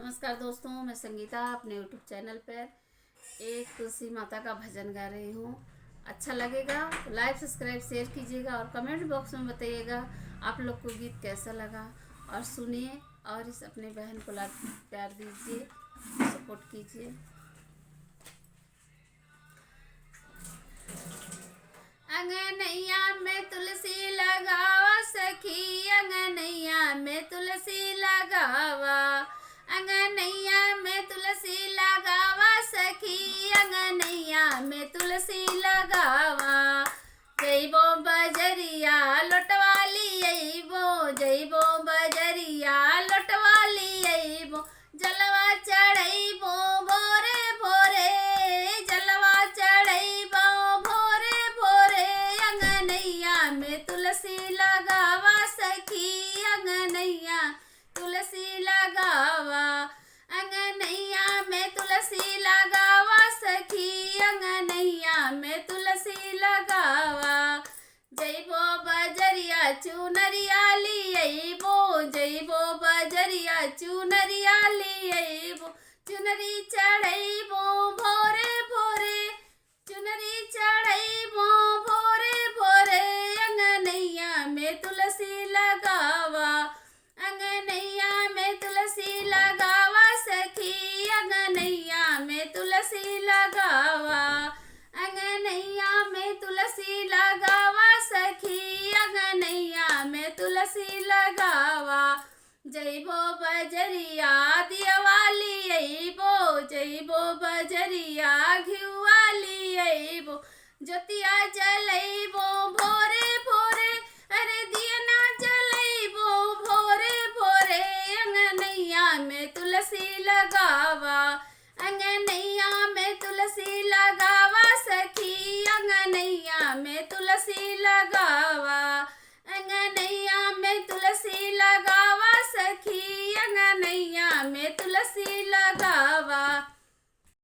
नमस्कार दोस्तों, मैं संगीता अपने यूट्यूब चैनल पर एक तुलसी माता का भजन गा रही हूँ। अच्छा लगेगा तो लाइक सब्सक्राइब शेयर कीजिएगा और कमेंट बॉक्स में बताइएगा आप लोग को गीत कैसा लगा। और सुनिए और इस अपने बहन को प्यार दीजिए, सपोर्ट कीजिए। अंगनैया में तुलसी लगावा सखी, अंगनैया में तुलसी लगावा, अंगनैया में तुलसी लगावा सखी, अंगनैया में तुलसी लगावा। जइबो बजरिया लौटवाली अइबो, जइबो बजरिया लौटवाली अइबो, जलवा चढ़इबो भोरे भोरे, जलवा चढ़इबो भोरे भोरे। अंगनैया में तुलसी लगावा सखी, अंगनैया तुलसी लगावा, अंगनैया में तुलसी लगावा सखी, अंगनैया में तुलसी लगावा। जइबो बजरिया चुनरिया लियइबो, जइबो बजरिया चुनरिया लियइबो, चुनरी चढ़इबो भोरे भोरे, चुनरी चढ़इबो भोरे भोरे। अंगनैया में तुलसी लगावा, अंगनैया में तुलसी लगावा सखी, अंगनैया में तुलसी लगावा, अंगनैया में तुलसी लगावा सखी, अंगनैया में तुलसी लगावा। जइबो बजरिया दियवाली अइबो, जइबो बजरिया घिउवाली अइबो, ज्योतिया जलइबो भोरे भोरे, अरे दिया ना जलइबो भोरे भोरे। अंगनैया में तुलसी लगावा, अंगनैया में तुलसी लगावा सखी, अंगनैया में तुलसी लगावा, अंगनैया में तुलसी लगावा सखी, अंगनैया में तुलसी लगावा।